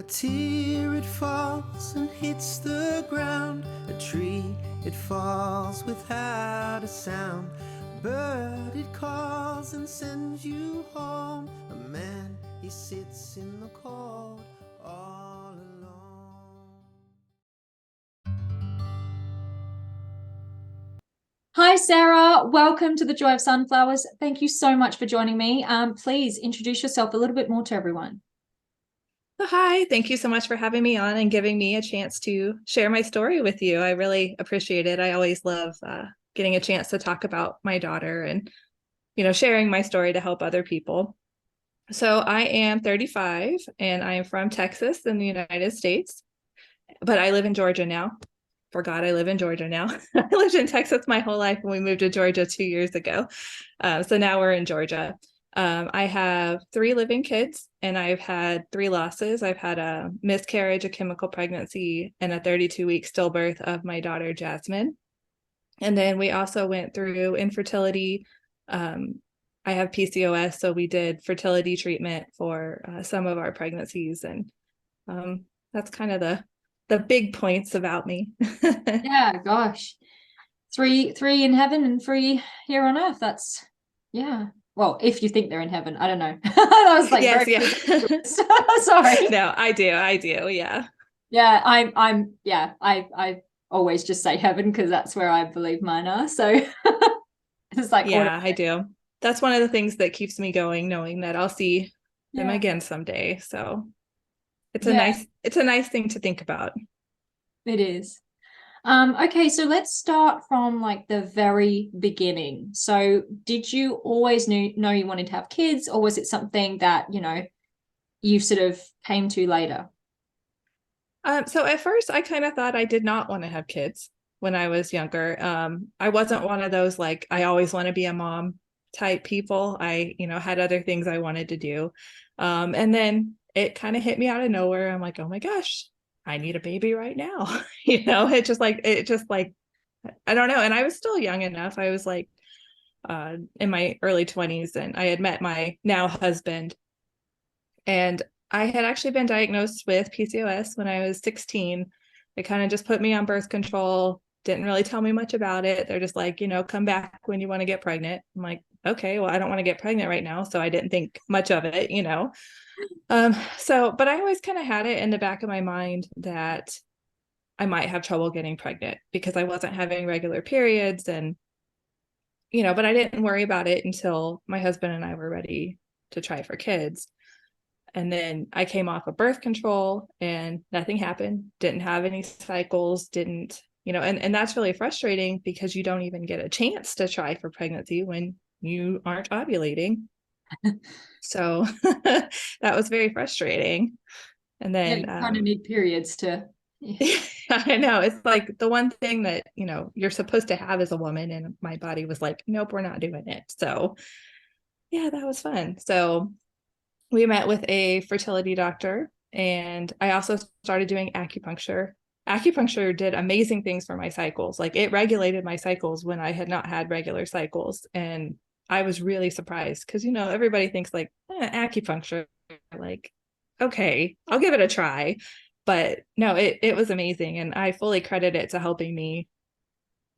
tear, it falls and hits the ground. A tree, it falls without a sound. A bird, it calls and sends you home. A man, he sits in the cold all alone. Hi, Sarah. Welcome to the Joy of Sunflowers. Thank you so much for joining me. Please introduce yourself a little bit more to everyone. Hi, thank you so much for having me on and giving me a chance to share my story with you. I really appreciate it. I always love getting a chance to talk about my daughter and, sharing my story to help other people. So I am 35 and I am from Texas in the United States, but I live in Georgia now. Forgot I live in Georgia now. I lived in Texas my whole life and we moved to Georgia 2 years ago. So now we're in Georgia. I have 3 living kids and I've had 3 losses. I've had a miscarriage, a chemical pregnancy, and a 32-week stillbirth of my daughter, Jasmine. And then we also went through infertility. I have PCOS, so we did fertility treatment for some of our pregnancies. And that's kind of the big points about me. Yeah, gosh. Three in heaven and 3 here on earth. That's, yeah. Well, if you think they're in heaven, I don't know. That was like yes, very sorry. No, I do. Yeah. Yeah, I always just say heaven because that's where I believe mine are. So it's like, yeah, I do. That's one of the things that keeps me going, knowing that I'll see them again someday. So it's a nice thing to think about. It is. Okay, so let's start from like the very beginning. So did you always know you wanted to have kids, or was it something that, you sort of came to later? So at first I kind of thought I did not want to have kids when I was younger. I wasn't one of those, like, I always want to be a mom type people. I, had other things I wanted to do. And then it kind of hit me out of nowhere. I'm like, oh my gosh, I need a baby right now. It just like, I don't know. And I was still young enough. I was like, in my early 20s and I had met my now husband, and I had actually been diagnosed with PCOS when I was 16. They kind of just put me on birth control, didn't really tell me much about it. They're just like, come back when you want to get pregnant. I'm like, okay, well, I don't want to get pregnant right now. So I didn't think much of it. But I always kind of had it in the back of my mind that I might have trouble getting pregnant because I wasn't having regular periods and, but I didn't worry about it until my husband and I were ready to try for kids. And then I came off of birth control and nothing happened, didn't have any cycles, didn't, and that's really frustrating because you don't even get a chance to try for pregnancy when you aren't ovulating. So that was very frustrating. And then you kind of need periods to. I know, it's like the one thing that, you're supposed to have as a woman, and my body was like, nope, we're not doing it. So yeah, that was fun. So we met with a fertility doctor, and I also started doing acupuncture. Acupuncture did amazing things for my cycles. Like, it regulated my cycles when I had not had regular cycles. And I was really surprised because, everybody thinks like acupuncture, like, okay, I'll give it a try. But no, it was amazing. And I fully credit it to helping me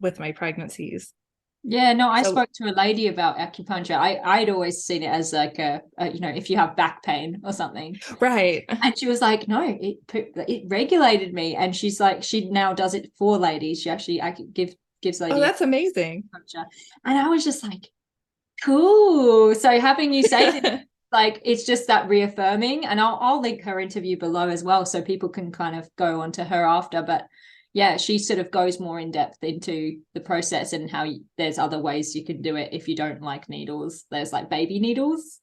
with my pregnancies. Yeah, no, I spoke to a lady about acupuncture. I'd always seen it as like a if you have back pain or something. Right. And she was like, no, it regulated me. And she's like, she now does it for ladies. She actually gives ladies. Oh, that's amazing. Acupuncture. And I was just like, cool. So having you say this, like, it's just that reaffirming. And I'll link her interview below as well, so people can kind of go onto her after. But yeah, she sort of goes more in depth into the process and how there's other ways you can do it if you don't like needles. There's like baby needles.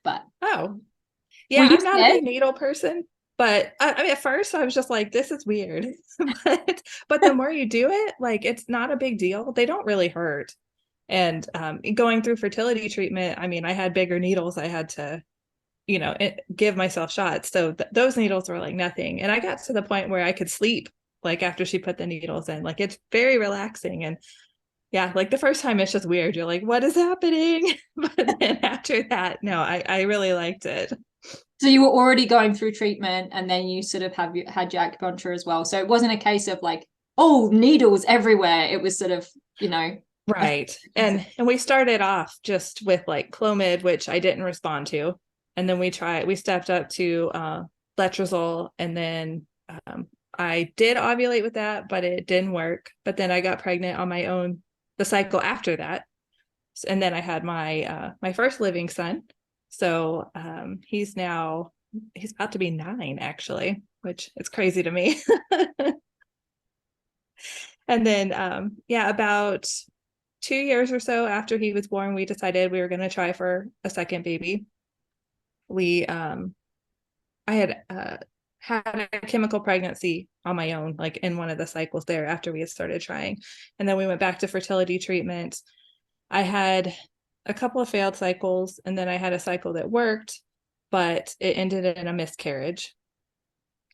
But yeah, I'm not a big needle person, but I mean, at first I was just like, this is weird. but the more you do it, like, it's not a big deal. They don't really hurt. And going through fertility treatment, I mean, I had bigger needles. I had to, give myself shots. So those needles were like nothing. And I got to the point where I could sleep, like, after she put the needles in. Like, it's very relaxing. And yeah, like the first time it's just weird. You're like, what is happening? But then after that, no, I really liked it. So you were already going through treatment, and then you sort of had your acupuncture as well. So it wasn't a case of like, oh, needles everywhere. It was sort of, Right. And we started off just with like Clomid, which I didn't respond to. And then we stepped up to letrozole, and then I did ovulate with that, but it didn't work. But then I got pregnant on my own the cycle after that. And then I had my first living son. So he's about to be 9 actually, which is crazy to me. And then about 2 years or so after he was born, we decided we were going to try for a second baby. I had had a chemical pregnancy on my own, like in one of the cycles there after we had started trying. And then we went back to fertility treatment. I had a couple of failed cycles, and then I had a cycle that worked, but it ended in a miscarriage.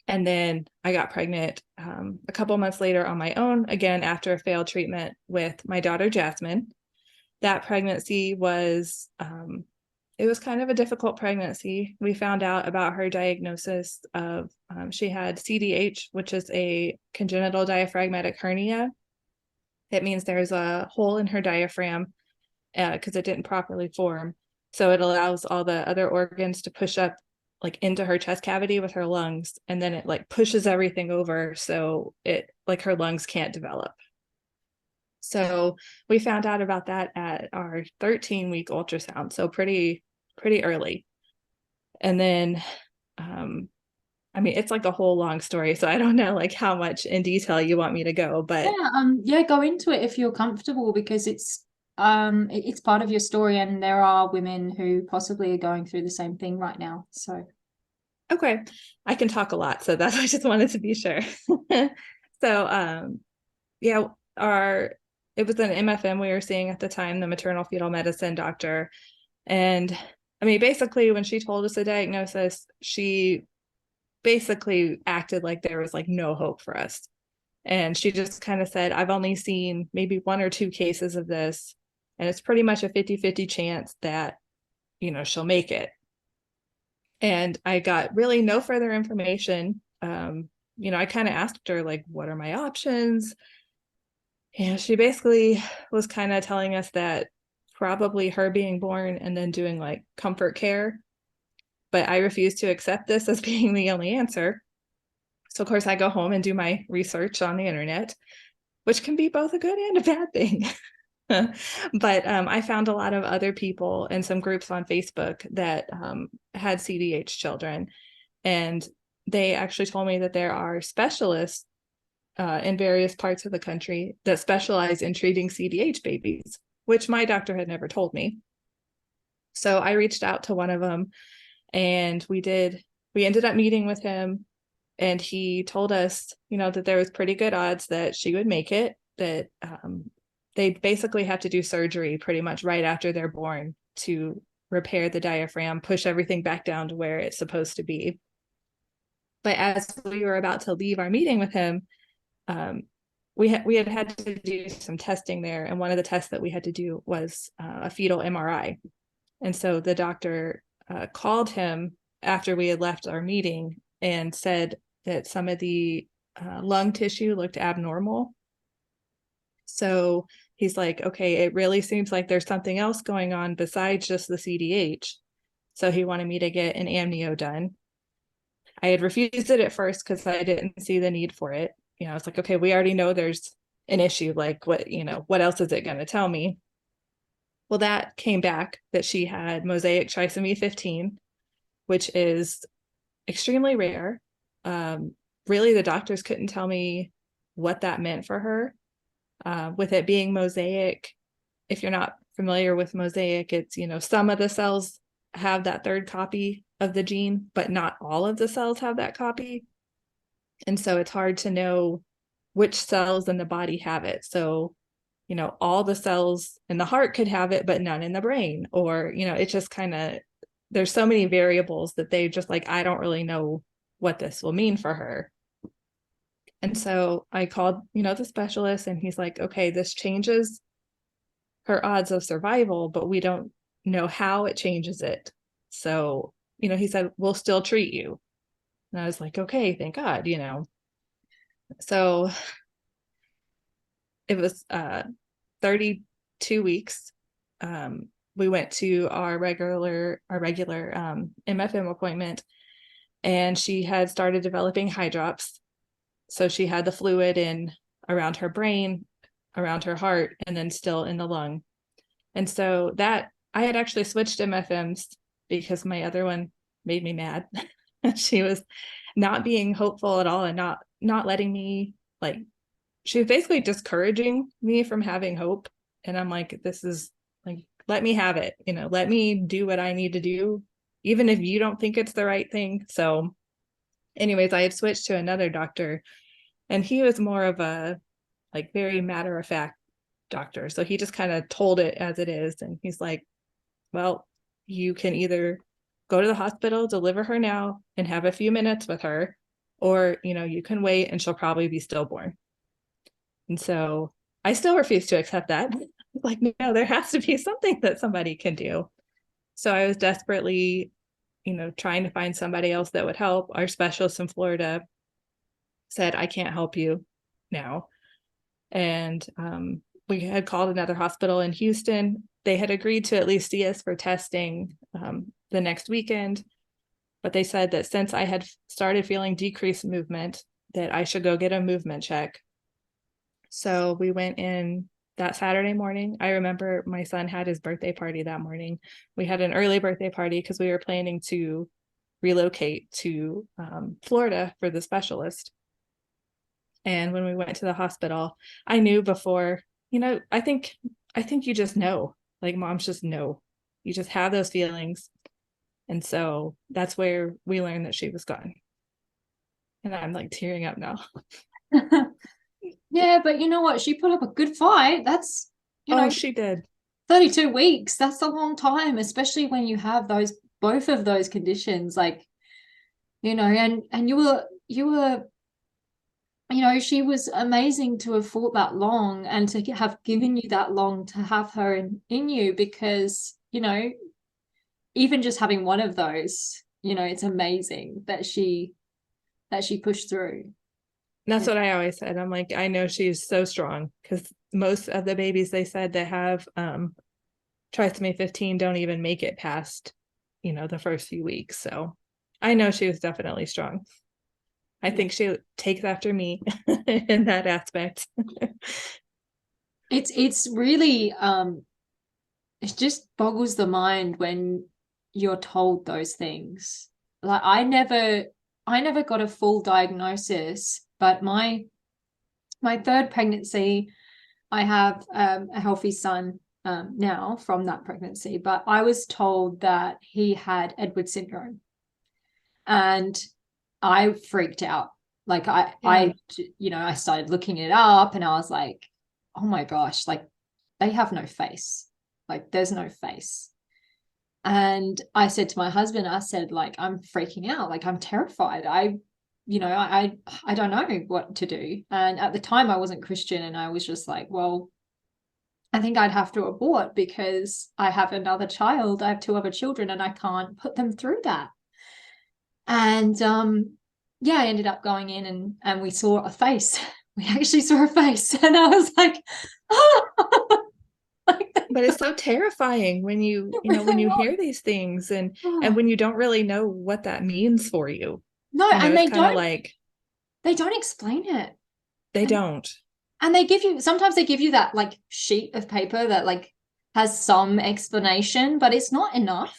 And then I got pregnant a couple months later on my own, again, after a failed treatment with my daughter, Jasmine. That pregnancy was, it was kind of a difficult pregnancy. We found out about her diagnosis of, she had CDH, which is a congenital diaphragmatic hernia. It means there's a hole in her diaphragm because it didn't properly form. So it allows all the other organs to push up like into her chest cavity with her lungs, and then it like pushes everything over, so it like her lungs can't develop. So we found out about that at our 13-week ultrasound, so pretty early. And then I mean, it's like a whole long story, so I don't know like how much in detail you want me to go, but yeah, go into it if you're comfortable, because it's part of your story, and there are women who possibly are going through the same thing right now. So okay, I can talk a lot, so that's I just wanted to be sure. So yeah, it was an MFM we were seeing at the time, the maternal fetal medicine doctor. And I mean, basically when she told us the diagnosis, she basically acted like there was like no hope for us. And she just kind of said, I've only seen maybe 1 or 2 cases of this, and it's pretty much a 50-50 chance that, she'll make it. And I got really no further information. I kind of asked her, like, what are my options? And she basically was kind of telling us that probably her being born and then doing like comfort care. But I refuse to accept this as being the only answer. So, of course, I go home and do my research on the internet, which can be both a good and a bad thing. But I found a lot of other people in some groups on Facebook that had CDH children. And they actually told me that there are specialists in various parts of the country that specialize in treating CDH babies, which my doctor had never told me. So I reached out to one of them, and we ended up meeting with him, and he told us, that there was pretty good odds that she would make it, that they basically have to do surgery pretty much right after they're born to repair the diaphragm, push everything back down to where it's supposed to be. But as we were about to leave our meeting with him, we had to do some testing there. And one of the tests that we had to do was a fetal MRI. And so the doctor called him after we had left our meeting and said that some of the lung tissue looked abnormal. So he's like, okay, it really seems like there's something else going on besides just the CDH. So he wanted me to get an amnio done. I had refused it at first because I didn't see the need for it. I was like, okay, we already know there's an issue. Like what else is it going to tell me? Well, that came back that she had mosaic trisomy 15, which is extremely rare. Really, the doctors couldn't tell me what that meant for her. With it being mosaic, if you're not familiar with mosaic, it's, some of the cells have that third copy of the gene, but not all of the cells have that copy. And so it's hard to know which cells in the body have it. So, all the cells in the heart could have it, but none in the brain. Or, it's just kind of, there's so many variables that they just like, I don't really know what this will mean for her. And so I called, the specialist, and he's like, okay, this changes her odds of survival, but we don't know how it changes it. So, he said, we'll still treat you. And I was like, okay, thank God, So it was 32 weeks. We went to our regular MFM appointment, and she had started developing high drops. So she had the fluid in around her brain, around her heart, and then still in the lung. And so that I had actually switched MFMs because my other one made me mad. She was not being hopeful at all, and not letting me, like, she was basically discouraging me from having hope. And I'm like, this is like, let me have it, let me do what I need to do, even if you don't think it's the right thing. So anyways, I had switched to another doctor, and he was more of a like very matter of fact doctor. So he just kind of told it as it is. And he's like, well, you can either go to the hospital, deliver her now, and have a few minutes with her, or, you can wait and she'll probably be stillborn. And so I still refuse to accept that. Like, no, there has to be something that somebody can do. So I was desperately, trying to find somebody else that would help. Our specialist in Florida said, I can't help you now. And we had called another hospital in Houston. They had agreed to at least see us for testing the next weekend. But they said that since I had started feeling decreased movement, that I should go get a movement check. So we went in that Saturday morning. I remember my son had his birthday party that morning. We had an early birthday party because we were planning to relocate to Florida for the specialist. And when we went to the hospital, I knew before, I think you just know, like moms just know, you just have those feelings. And so that's where we learned that she was gone. And I'm like tearing up now. Yeah, but you know what? She put up a good fight. That's, She did. 32 weeks. That's a long time, especially when you have both of those conditions, like, and you were, she was amazing to have fought that long and to have given you that long to have her in you, because, even just having one of those, it's amazing that she pushed through. That's what I always said. I'm like, I know she's so strong, because most of the babies they said that have trisomy 15 don't even make it past, the first few weeks. So I know she was definitely strong. I think she takes after me in that aspect. It's really it just boggles the mind when you're told those things. Like I never got a full diagnosis, but my third pregnancy, I have a healthy son now from that pregnancy, but I was told that he had Edwards syndrome, and I freaked out. Like I started looking it up, and I was like, oh my gosh, like they have no face. Like there's no face. And I said to my husband, I said, like, I'm freaking out. Like I'm terrified. I don't know what to do. And at the time I wasn't Christian, and I was just like, well, I think I'd have to abort because I have another child. I have two other children, and I can't put them through that. And I ended up going in, and we saw a face. We actually saw a face, and I was like, oh. But it's so terrifying when you when you hear these things, and when you don't really know what that means for you. No, and it's kind of like they don't explain it. They don't. And sometimes they give you that like sheet of paper that like has some explanation, but it's not enough.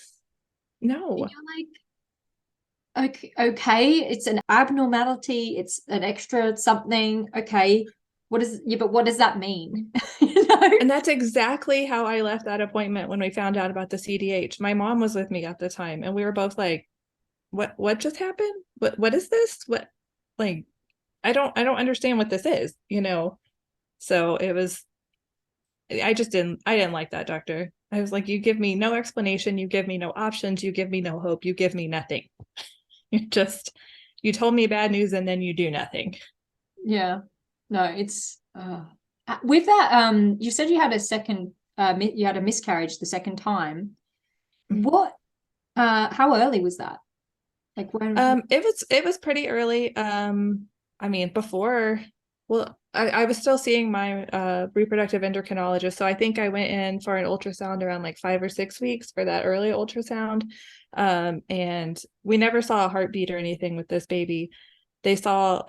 No. And you're like, okay, it's an abnormality, it's an extra something. Okay, but what does that mean? And that's exactly how I left that appointment when we found out about the CDH. My mom was with me at the time, and we were both like, what just happened? What is this? What, like, I don't understand what this is, So it was, I didn't like that doctor. I was like, you give me no explanation, you give me no options, you give me no hope, you give me nothing. You told me bad news, and then you do nothing. Yeah. No, it's with that, you said you had a miscarriage the second time. Mm-hmm. How early was that? Like when? It was pretty early. I mean, before, well, I was still seeing my reproductive endocrinologist. So I think I went in for an ultrasound around like 5 or 6 weeks for that early ultrasound. And we never saw a heartbeat or anything with this baby. They saw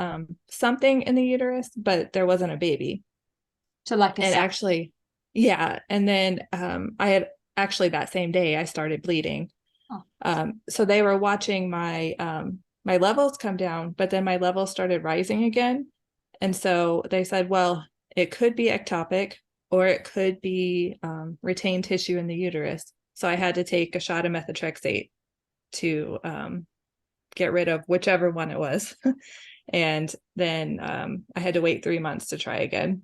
something in the uterus, but there wasn't a baby. To like a And sound. actually, yeah. And then I had actually that same day I started bleeding. Oh, So they were watching my my levels come down, but then my levels started rising again. And so they said, well, it could be ectopic or it could be retained tissue in the uterus. So I had to take a shot of methotrexate to get rid of whichever one it was. And then I had to wait 3 months to try again.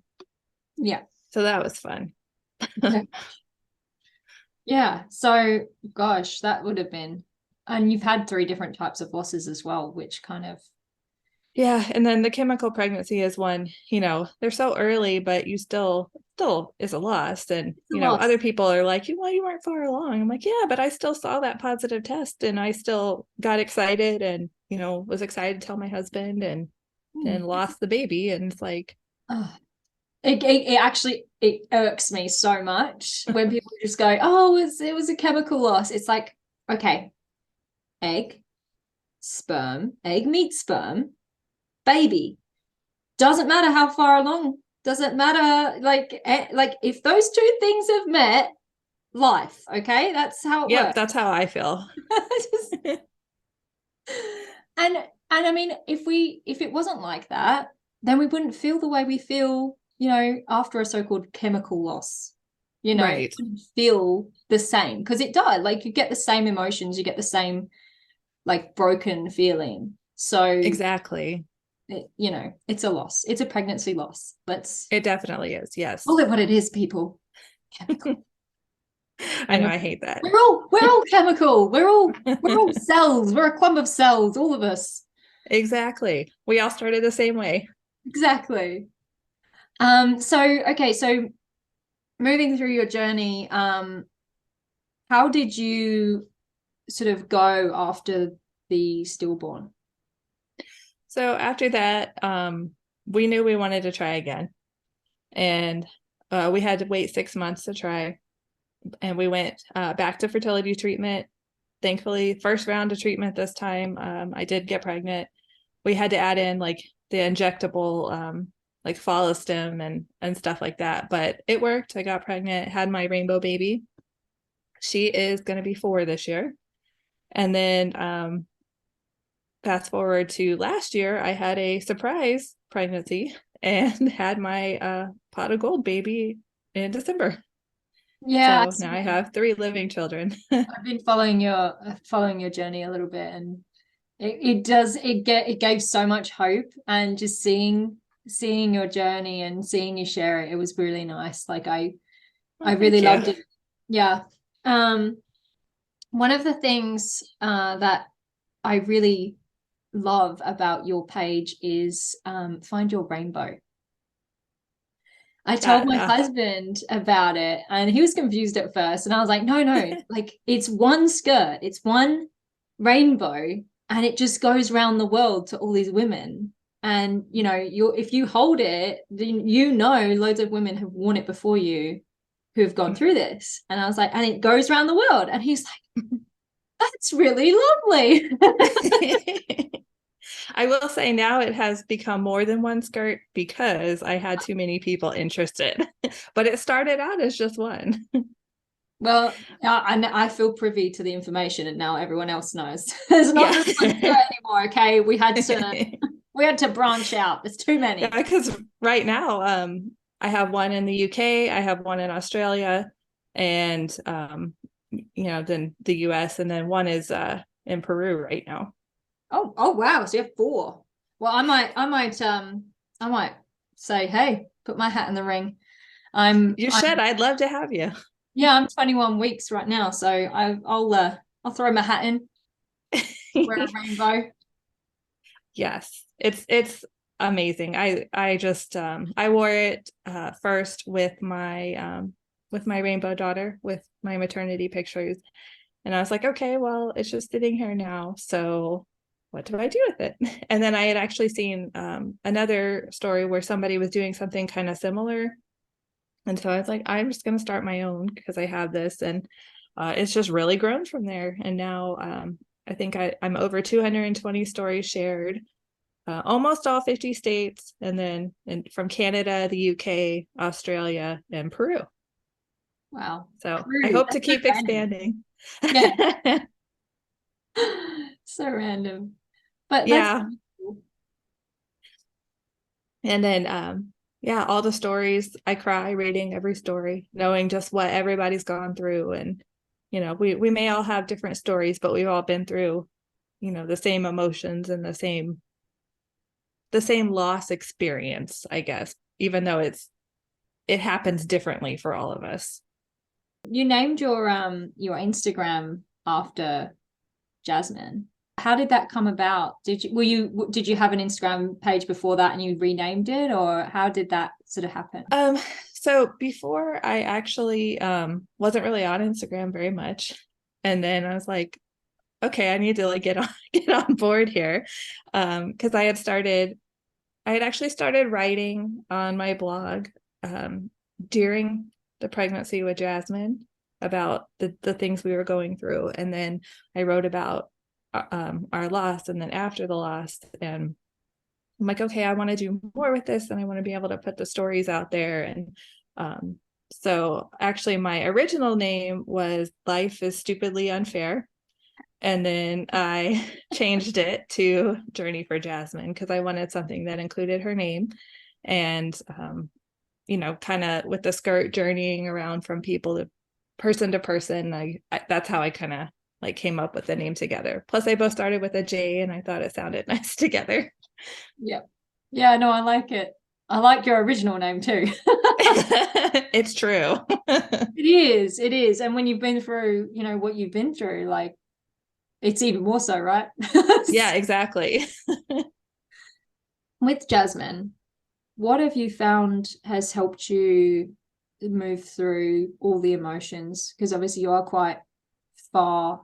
yeah. So that was fun. Yeah. Yeah. So, gosh, that would have been, and you've had 3 different types of losses as well, which kind of, Yeah, and then the chemical pregnancy is one, they're so early, but you still is a loss. And, it's a loss. other people are like, well, you weren't far along. I'm like, yeah, but I still saw that positive test and I still got excited and, was excited to tell my husband and then lost the baby. And it's like, Oh, it actually it irks me so much when people just go, oh, it was a chemical loss. It's like, okay, egg, sperm, egg meets sperm, baby. Doesn't matter how far along. Doesn't matter, like if those two things have met, life. Okay, that's how it yep, works. that's how I feel. Just, and I mean, if it wasn't like that, then we wouldn't feel the way we feel, after a so-called chemical loss. Right. It wouldn't feel the same because it does. Like you get the same emotions, you get the same like broken feeling. So Exactly. it's a loss. It's a pregnancy loss. Let's It definitely is. Yes. call it what it is, people. Chemical. I know, I hate that. We're all chemical. We're all cells. We're a clump of cells, all of us. Exactly. We all started the same way. Exactly. So moving through your journey, how did you sort of go after the stillborn? So after that, we knew we wanted to try again. And we had to wait 6 months to try. And we went back to fertility treatment. Thankfully, first round of treatment this time, I did get pregnant. We had to add in like the injectable like follistim and stuff like that. But it worked. I got pregnant, had my rainbow baby. She is going to be 4 this year. And then fast forward to last year, I had a surprise pregnancy and had my pot of gold baby in December. Yeah, So now I have 3 living children. I've been following your journey a little bit, and it gave so much hope, and just seeing your journey and seeing you share it, it was really nice. Like I really loved it. Yeah. One of the things that I really love about your page is find your rainbow. I told my husband about it and he was confused at first. And I was like, no, like it's one skirt, it's one rainbow, and it just goes around the world to all these women. And if you hold it, then loads of women have worn it before you who have gone through this. And I was like, and it goes around the world. And he's like, that's really lovely. I will say now it has become more than one skirt because I had too many people interested, but it started out as just one. Well, I feel privy to the information, and now everyone else knows. There's not just one skirt anymore. Okay, we had to branch out. There's too many. Yeah, because right now, I have one in the UK, I have one in Australia, and then the US, and then one is in Peru right now. Oh wow! So you have 4. Well, I might say, hey, put my hat in the ring. You should. I'd love to have you. Yeah, I'm 21 weeks right now, so I'll throw my hat in, wear a rainbow. Yes, it's amazing. I just I wore it first with my rainbow daughter with my maternity pictures, And I was like, okay, well, it's just sitting here now. So what do I do with it? And then I had actually seen another story where somebody was doing something kind of similar. And so I was like, I'm just going to start my own because I have this. And it's just really grown from there. And now I think I'm over 220 stories shared, almost all 50 states, and then from Canada, the UK, Australia, and Peru. Wow. So Peru, I hope to that's so keep random. expanding. Yeah. So random. But that's Yeah. cool. And then yeah, all the stories, I cry reading every story, knowing just what everybody's gone through. And we may all have different stories, but we've all been through the same emotions and the same loss experience, I guess, even though it happens differently for all of us. You named your Instagram after Jasmine. How did that come about? Did you have an Instagram page before that and you renamed it, or how did that sort of happen? So before, I actually wasn't really on Instagram very much. And then I was like, okay, I need to like get on board here. Because I had actually started writing on my blog during the pregnancy with Jasmine about the things we were going through. And then I wrote about our loss, and then after the loss. And I'm like, okay, I want to do more with this, and I want to be able to put the stories out there. And so actually my original name was Life is Stupidly Unfair. And then I changed it to Journey for Jasmine because I wanted something that included her name. And kind of with the skirt journeying around from people to person, I that's how I kind of like came up with the name together. Plus they both started with a J, and I thought it sounded nice together. Yeah, no, I like it. I like your original name too. It's true. It is. And when you've been through, what you've been through, like, it's even more so, right? Yeah, exactly. With Jasmine, what have you found has helped you move through all the emotions? Because obviously you are quite far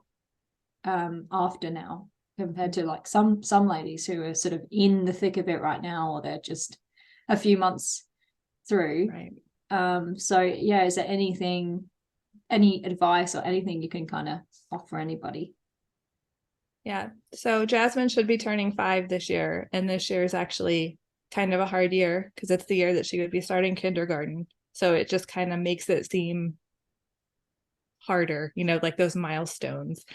after now compared to like some ladies who are sort of in the thick of it right now, or they're just a few months through. Right. So yeah, is there any advice or anything you can kind of offer anybody? Yeah. So Jasmine should be turning 5 this year. And this year is actually kind of a hard year because it's the year that she would be starting kindergarten. So it just kind of makes it seem harder, like those milestones.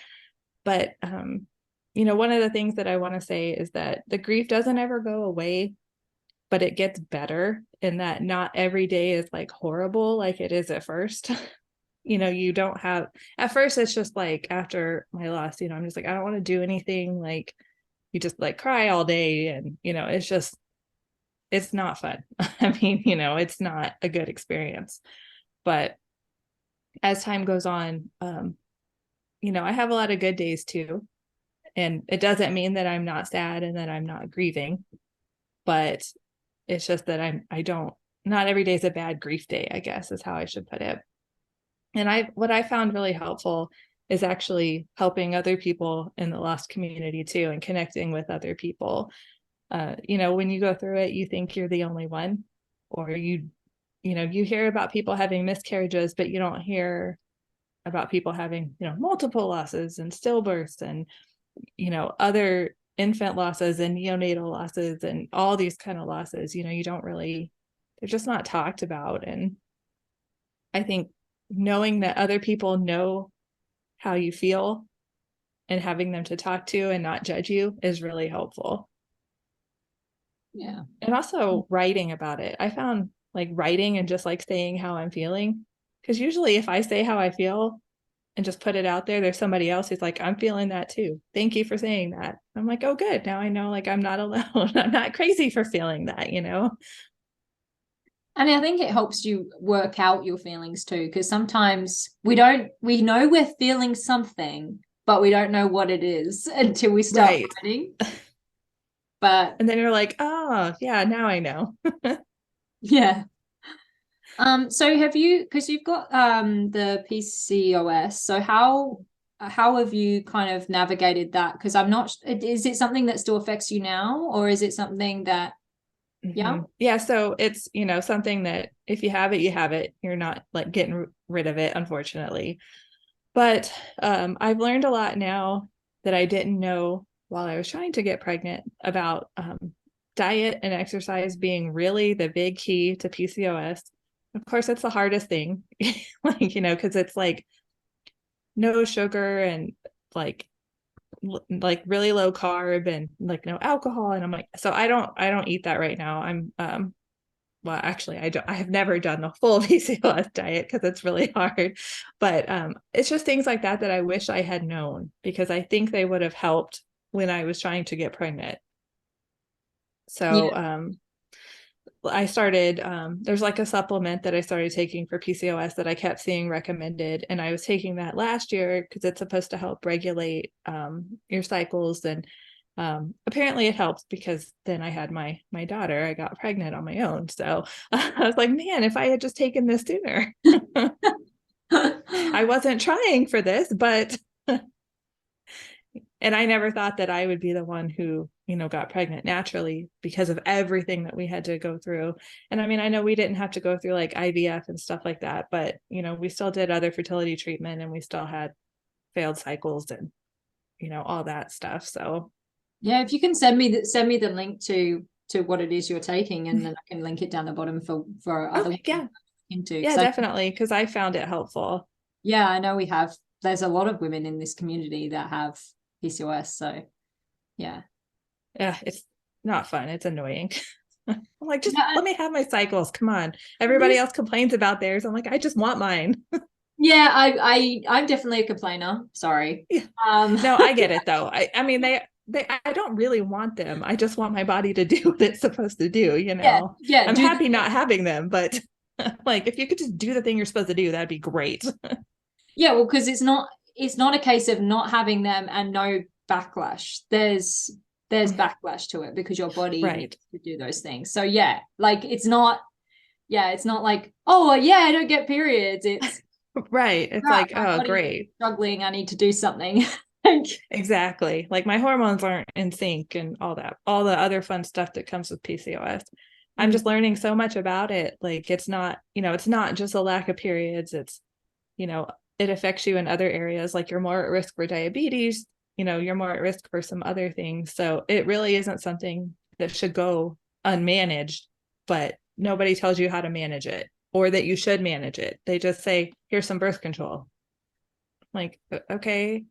But, one of the things that I want to say is that the grief doesn't ever go away, but it gets better, in that not every day is like horrible like it is at first. You don't have, at first it's just like after my loss, I'm just like, I don't want to do anything. Like you just like cry all day, and it's not fun. I mean, it's not a good experience. But as time goes on, I have a lot of good days too. And it doesn't mean that I'm not sad and that I'm not grieving, but it's just that I don't, not every day is a bad grief day, I guess is how I should put it. And what I found really helpful is actually helping other people in the lost community too, and connecting with other people. When you go through it, you think you're the only one, or you hear about people having miscarriages, but you don't hear about people having, multiple losses and stillbirths and, other infant losses and neonatal losses and all these kind of losses. You don't really, they're just not talked about. And I think knowing that other people know how you feel and having them to talk to and not judge you is really helpful. Yeah. And also writing about it. I found like writing and just like saying how I'm feeling, because usually if I say how I feel and just put it out there, there's somebody else who's like, I'm feeling that too. Thank you for saying that. I'm like, oh, good. Now I know, like, I'm not alone. I'm not crazy for feeling that. And I think it helps you work out your feelings too, because sometimes we know we're feeling something, but we don't know what it is until we start Right. writing. But And then you're like, oh yeah, now I know. yeah. So have you, because you've got the PCOS, so how how have you kind of navigated that? Because I'm not, is it something that still affects you now, or is it something that, yeah? Yeah. So it's, something that if you have it, you have it. You're not like getting rid of it, unfortunately. But I've learned a lot now that I didn't know while I was trying to get pregnant about diet and exercise being really the big key to PCOS. Of course, it's the hardest thing, because it's like no sugar and like really low carb and like no alcohol. And I'm like, so I don't eat that right now. I'm well, actually, I have never done the full PCOS diet because it's really hard, but it's just things like that I wish I had known, because I think they would have helped when I was trying to get pregnant. So I started, there's like a supplement that I started taking for PCOS that I kept seeing recommended. And I was taking that last year because it's supposed to help regulate your cycles. And apparently it helps, because then I had my daughter. I got pregnant on my own. So I was like, man, if I had just taken this sooner. I wasn't trying for this, but and I never thought that I would be the one who, got pregnant naturally because of everything that we had to go through. And I mean, I know we didn't have to go through like IVF and stuff like that, but we still did other fertility treatment, and we still had failed cycles and all that stuff. So yeah, if you can send me the link to what it is you're taking, and then I can link it down the bottom for other into. Yeah, definitely, because I found it helpful. Yeah, I know there's a lot of women in this community that have PCOS, so yeah, it's not fun. It's annoying. I'm like, just let me have my cycles. Come on. Everybody else complains about theirs. I'm like, I just want mine. Yeah, I'm definitely a complainer. Sorry. Yeah. No, I get it though. I mean, I don't really want them. I just want my body to do what it's supposed to do, Yeah, I'm happy not having them, but like if you could just do the thing you're supposed to do, that'd be great. Yeah, well, because it's not a case of not having them and no backlash. There's backlash to it because your body needs to do those things. So yeah, like it's not like, oh yeah, I don't get periods. It's right. It's like, oh great, struggling, I need to do something. Exactly. Like my hormones aren't in sync and all that, all the other fun stuff that comes with PCOS. I'm just learning so much about it. Like it's not, it's not just a lack of periods. It's, it affects you in other areas. Like you're more at risk for diabetes, you're more at risk for some other things. So it really isn't something that should go unmanaged, but nobody tells you how to manage it or that you should manage it. They just say, here's some birth control. Like, okay.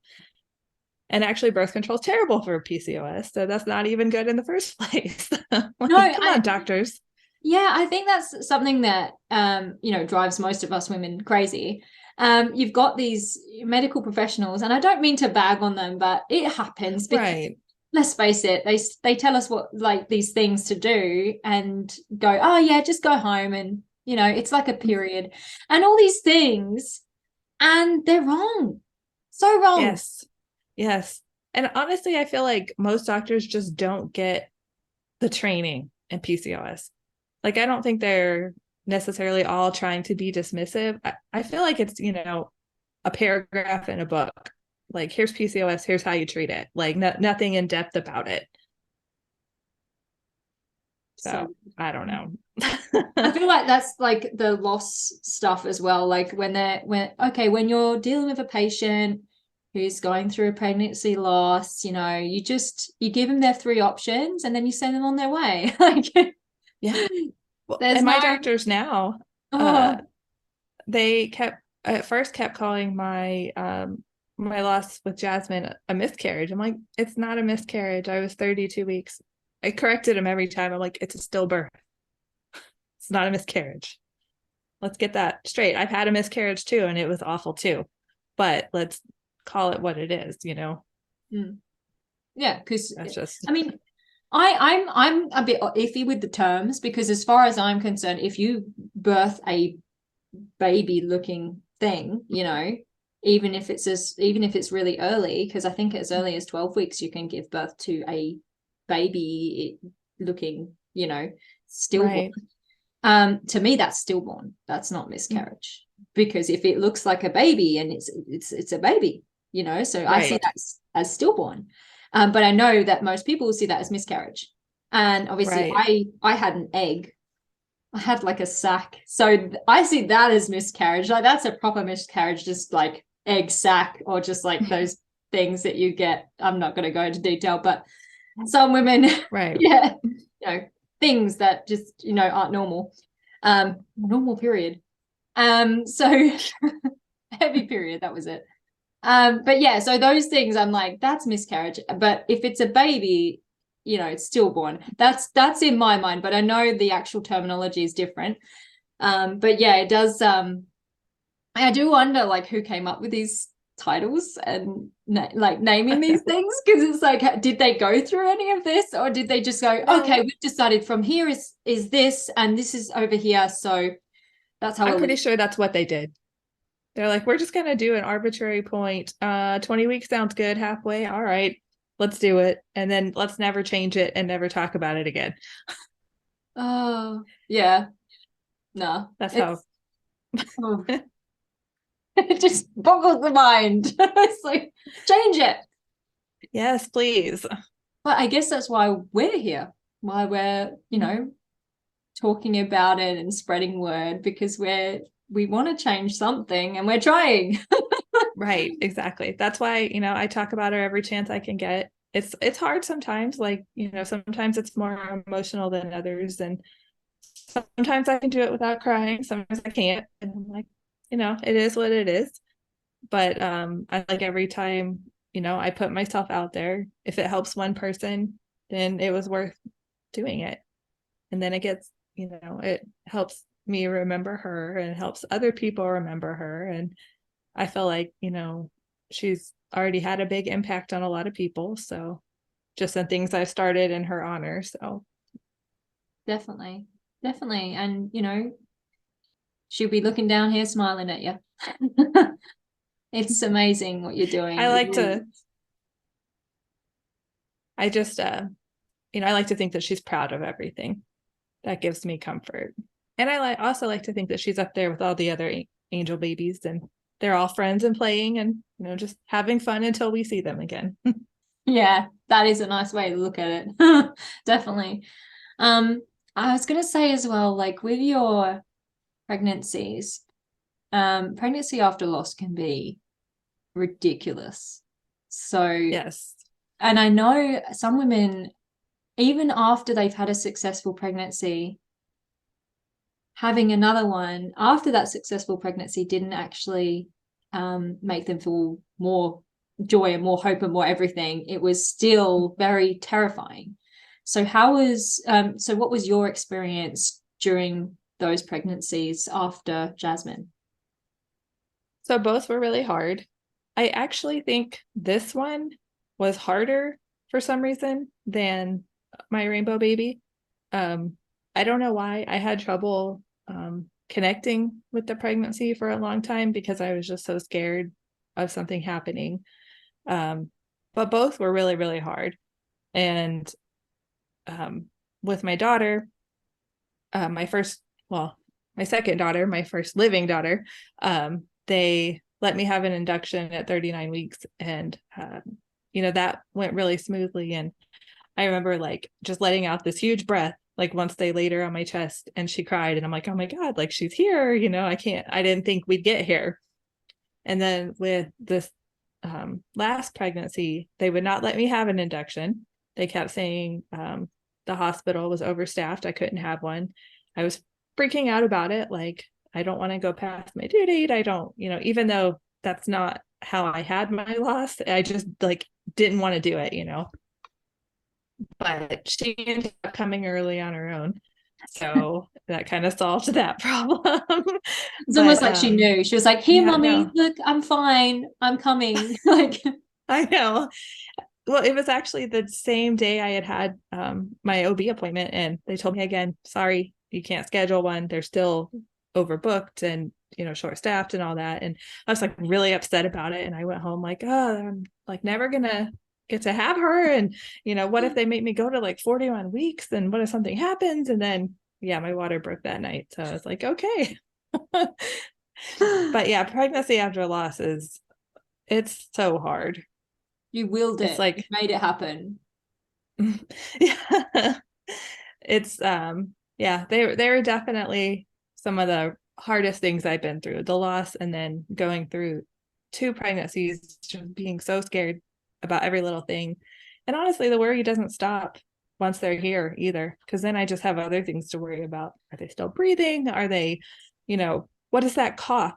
And actually birth control is terrible for PCOS. So that's not even good in the first place. Like, no, come on, doctors. Yeah, I think that's something that, drives most of us women crazy. You've got these medical professionals, and I don't mean to bag on them, but it happens. Right. Let's face it, they tell us what like these things to do and go, oh yeah, just go home, and it's like a period and all these things, and they're wrong. So wrong. Yes. And honestly, I feel like most doctors just don't get the training in PCOS. Like, I don't think they're necessarily all trying to be dismissive. I feel like it's, a paragraph in a book. Like, here's PCOS, here's how you treat it. Like, nothing in depth about it. So I don't know. I feel like that's like the loss stuff as well. Like when you're dealing with a patient who's going through a pregnancy loss, you give them their 3 options and then you send them on their way. Like, yeah. Well, and my doctors now, they at first kept calling my my loss with Jasmine a miscarriage. I'm like, it's not a miscarriage. I was 32 weeks. I corrected him every time. I'm like, it's a stillbirth. It's not a miscarriage. Let's get that straight. I've had a miscarriage too, and it was awful too. But let's call it what it is, Yeah, because that's just. I mean, I'm a bit iffy with the terms, because as far as I'm concerned, if you birth a baby looking thing, even if it's really early, because I think as early as 12 weeks you can give birth to a baby looking, stillborn. Right. To me, that's stillborn. That's not miscarriage, because if it looks like a baby and it's a baby, you know, so I see Right. that as stillborn. But I know that most people see that as miscarriage. And obviously Right. I had an egg. I had like a sac. So I see that as miscarriage. Like that's a proper miscarriage, just like egg sac or just like those things that you get. I'm not going to go into detail, but some women, Right. yeah, you know, things that just, you know, aren't normal. Normal period. So heavy period, that was it. But yeah, so those things I'm like, that's miscarriage. But if it's a baby, you know, it's stillborn. That's in my mind, but I know the actual terminology is different. But yeah, it does. I do wonder like who came up with these titles and like naming these things, because it's like, did they go through any of this, or did they just go, No. okay, we've decided from here is this, and this is over here, so that's how I'm pretty sure that's what they did. They're like, we're just gonna do an arbitrary point. 20 weeks sounds good, halfway. All right, let's do it. And then let's never change it and never talk about it again. Oh yeah, no, That's how. oh. It just boggles the mind. It's like, change it. Yes, please. But I guess that's why we're here, why we're, you know, talking about it and spreading word, because we want to change something and we're trying. Right, exactly. That's why, you know, I talk about her every chance I can get. It's hard sometimes, like, you know, sometimes it's more emotional than others, and sometimes I can do it without crying, sometimes I can't. And I'm like, you know, it is what it is. But I like every time, you know, I put myself out there. If it helps one person, then it was worth doing it. And then it gets, you know, it helps me remember her and helps other people remember her. And I feel like, you know, she's already had a big impact on a lot of people. So just the things I've started in her honor. So Definitely. Definitely. And, you know, she'll be looking down here smiling at you. It's amazing what you're doing. I like to, I just, you know, I like to think that she's proud of everything. That gives me comfort. And I also like to think that she's up there with all the other angel babies, and they're all friends and playing and, you know, just having fun until we see them again. Yeah, that is a nice way to look at it. Definitely. I was going to say as well, like with your pregnancies, pregnancy after loss can be ridiculous. So, Yes. and I know some women, even after they've had a successful pregnancy, having another one after that successful pregnancy didn't actually make them feel more joy and more hope and more everything. It was still very terrifying. So so what was your experience during those pregnancies after Jasmine? So both were really hard. I actually think this one was harder for some reason than my rainbow baby. I don't know why. I had trouble connecting with the pregnancy for a long time because I was just so scared of something happening. But both were really, really hard. And with my daughter, my second daughter, my first living daughter, they let me have an induction at 39 weeks. And, you know, that went really smoothly. And I remember like just letting out this huge breath, like once they laid her on my chest and she cried. And I'm like, oh my God, like she's here. You know, I didn't think we'd get here. And then with this last pregnancy, they would not let me have an induction. They kept saying the hospital was overstaffed. I couldn't have one. I was freaking out about it. Like, I don't want to go past my due date. I don't, you know, even though that's not how I had my loss, I just like didn't want to do it, you know. But she ended up coming early on her own. So that kind of solved that problem. It's almost like she knew. She was like, here, yeah, mommy, no. look, I'm fine. I'm coming. Like, I know. Well, it was actually the same day I had my OB appointment, and they told me again, sorry, you can't schedule one. They're still overbooked and, you know, short staffed and all that. And I was like really upset about it. And I went home like, oh, I'm like never gonna get to have her. And, you know, what if they make me go to like 41 weeks? And what if something happens? And then, yeah, my water broke that night. So I was like, okay. But yeah, pregnancy after loss It's so hard. You willed It's it. like, You made it happen. yeah, it's yeah, they were definitely some of the hardest things I've been through, the loss, and then going through 2 pregnancies, just being so scared about every little thing. And honestly, the worry doesn't stop once they're here either, because then I just have other things to worry about. Are they still breathing? Are they, what is that cough?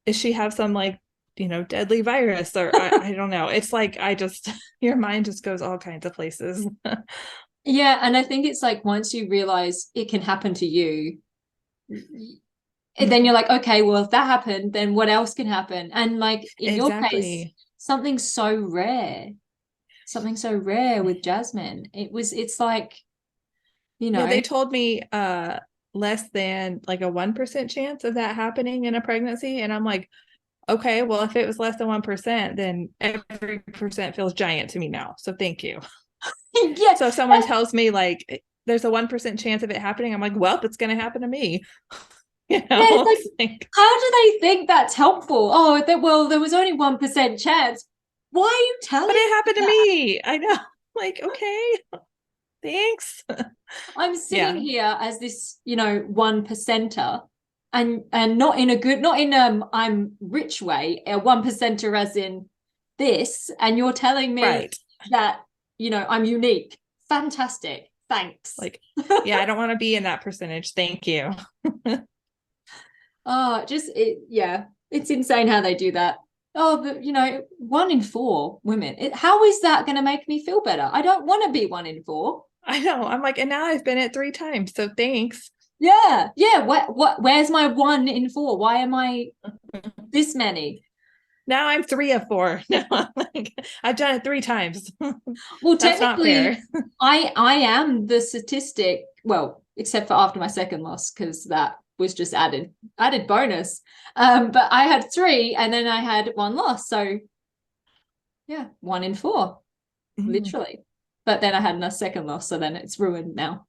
Is she have some like, deadly virus, or I don't know. It's like, your mind just goes all kinds of places. Yeah, and I think it's like once you realize it can happen to you, and then you're like, okay, well, if that happened, then what else can happen? And like in your case, Exactly. something so rare, with Jasmine. It's like, Yeah, they told me less than like a 1% chance of that happening in a pregnancy. And I'm like, okay, well, if it was less than 1%, then every percent feels giant to me now. So thank you. yeah. So if someone tells me like there's a 1% chance of it happening, I'm like, well, it's gonna happen to me. Yeah, it's like, how do they think that's helpful? Oh, well, there was only 1% chance. Why are you telling but it happened that? to me. I know. Like, okay, thanks. I'm sitting here as this, 1%er, and not in a good, not in I'm rich way, a 1%er as in this, and you're telling me Right. that, I'm unique. Fantastic. Thanks. Like, yeah, I don't want to be in that percentage. Thank you. Oh, it's insane how they do that. Oh, but 1 in 4 women. How is that going to make me feel better? I don't want to be 1 in 4. I know. I'm like, and now I've been it 3 times. So thanks. Yeah. Where's my 1 in 4? Why am I this many? Now I'm 3 of 4. No, I'm like, I've done it 3 times. Well, That's not technically, fair. I am the statistic. Well, except for after my second loss, because that was just added bonus. But I had 3, and then I had 1 loss. So yeah, 1 in 4, literally. But then I had a second loss, so then it's ruined now.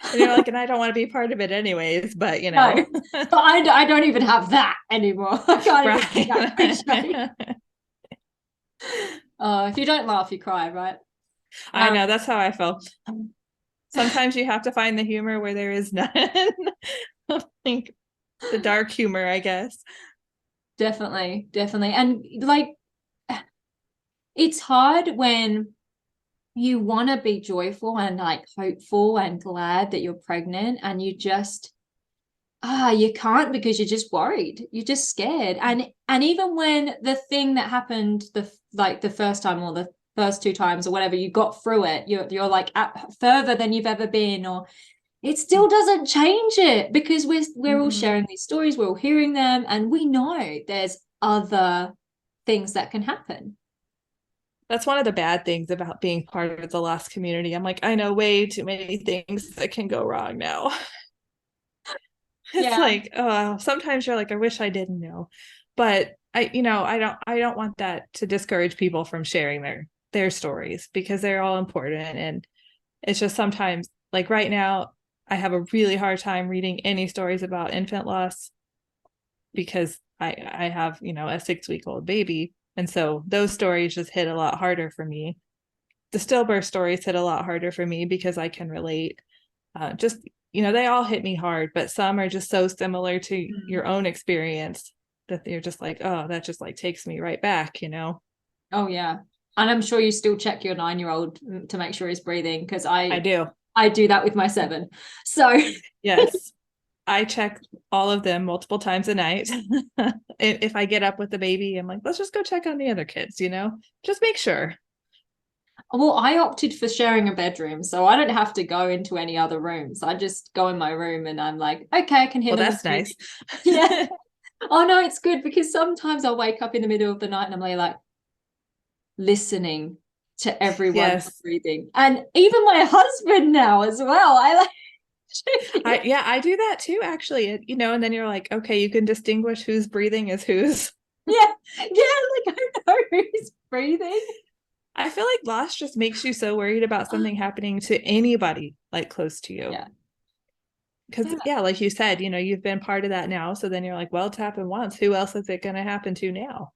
And you're like, and I don't want to be part of it anyways, but No, but I don't even have that anymore. I can't even right. if you don't laugh, you cry, right? I know, that's how I felt. Sometimes you have to find the humor where there is none. Like the dark humor, I guess. Definitely. And like, it's hard when you want to be joyful and like hopeful and glad that you're pregnant, and you just you can't, because you're just worried, you're just scared. And even when the thing that happened the first time, or the first 2 times, or whatever, you got through it, you're like further than you've ever been, or it still doesn't change it, because we're all sharing these stories, we're all hearing them, and we know there's other things that can happen. That's one of the bad things about being part of the lost community. I'm like, I know way too many things that can go wrong now. It's like, oh, sometimes you're like, I wish I didn't know. But I don't want that to discourage people from sharing their stories, because they're all important. And it's just sometimes, like right now, I have a really hard time reading any stories about infant loss, because I have, a 6-week-old baby. And so those stories just hit a lot harder for me. The stillbirth stories hit a lot harder for me, because I can relate. They all hit me hard, but some are just so similar to your own experience that you're just like, oh, that just like takes me right back, Oh yeah. And I'm sure you still check your 9-year-old to make sure he's breathing, because I do. I do that with my 7. So yes, I check all of them multiple times a night. If I get up with the baby, I'm like, let's just go check on the other kids, just make sure. Well, I opted for sharing a bedroom, so I don't have to go into any other rooms. I just go in my room, and I'm like, okay, I can hear them. That's nice. Yeah. Oh no, it's good, because sometimes I'll wake up in the middle of the night and I'm like listening to everyone breathing. And even my husband now as well. I do that too, actually. And then you're like, okay, you can distinguish who's breathing as who's. Yeah, like I know who's breathing. I feel like loss just makes you so worried about something happening to anybody like close to you. Yeah. Because like you said, you've been part of that now. So then you're like, well, it's happened once. Who else is it going to happen to now?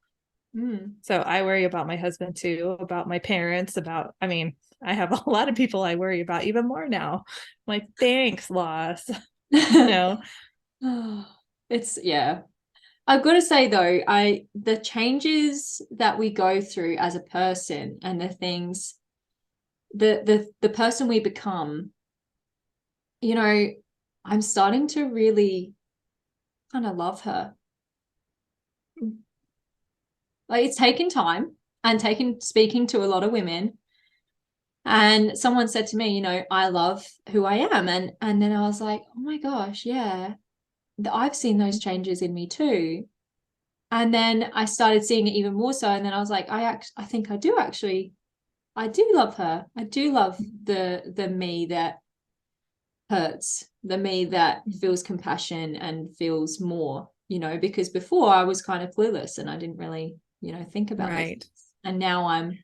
So I worry about my husband too, about my parents, I mean, I have a lot of people I worry about even more now. I'm like, thanks, loss. It's, yeah. I've got to say though, the changes that we go through as a person and the things, the person we become, I'm starting to really kind of love her. Like, it's taken time and speaking to a lot of women. And someone said to me, I love who I am. And then I was like, oh my gosh, yeah, I've seen those changes in me too. And then I started seeing it even more so. And then I was like, I think I do actually, I do love her. I do love the me that hurts, the me that feels compassion and feels more, because before I was kind of clueless and I didn't really, think about right. it. And now I'm,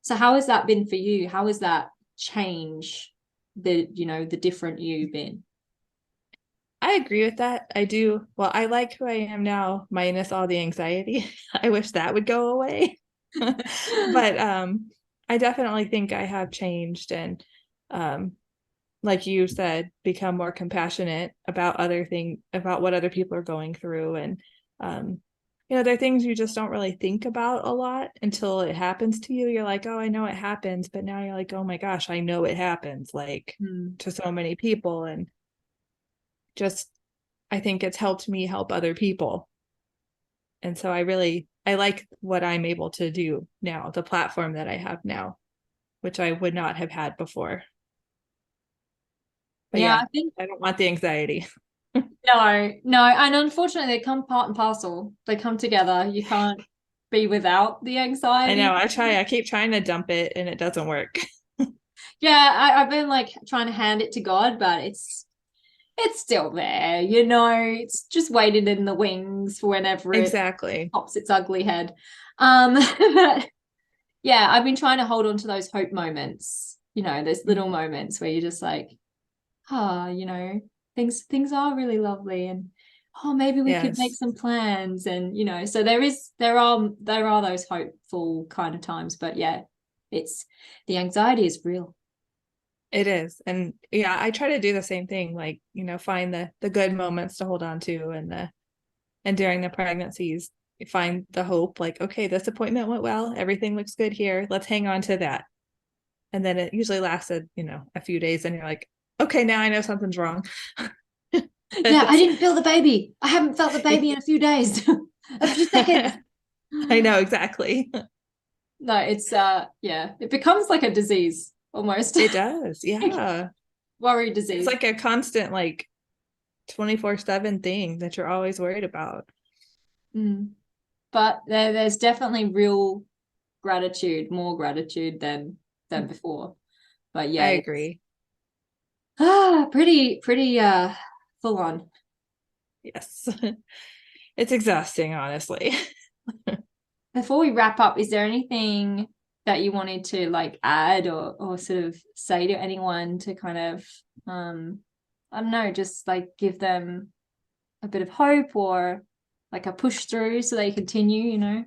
so how has that been for you? How has that change the different you been? I agree with that. I do. Well, I like who I am now, minus all the anxiety. I wish that would go away. But I definitely think I have changed and like you said, become more compassionate about about what other people are going through. And there are things you just don't really think about a lot until it happens to you. You're like, oh, I know it happens, but now you're like, oh my gosh, I know it happens, like to so many people. And just I think it's helped me help other people. And so I like what I'm able to do now, the platform that I have now, which I would not have had before. But Yeah, yeah, I think I don't want the anxiety. no, and unfortunately they come part and parcel. They come together. You can't be without the I anxiety. know. I keep trying to dump it and it doesn't work. Yeah, I've been like trying to hand it to God, but it's still there, it's just waiting in the wings for whenever it Exactly. pops its ugly head. Yeah, I've been trying to hold on to those hope moments, those little moments where you're just like, things are really lovely, and maybe we could make Yes, some plans, and so there are those hopeful kind of times, but yeah, it's the anxiety is real. it is. And yeah, I try to do the same thing, like, find the good moments to hold on to and during the pregnancies, find the hope, like, okay, this appointment went well, everything looks good here. Let's hang on to that. And then it usually lasted, a few days and you're like, okay, now I know something's wrong. Yeah, I didn't feel the baby. I haven't felt the baby in a few days. A few seconds. I know, exactly. No, it's yeah, it becomes like a disease almost. It does. Yeah. Worry It's disease. like a constant, like 24/7 thing that you're always worried about. But there's definitely real gratitude, more gratitude than before. But I yeah, agree. pretty full on. Yes. It's exhausting, honestly. Before we wrap up, is there anything that you wanted to like add or sort of say to anyone to kind of I don't know, just like give them a bit of hope or like a push through so they continue?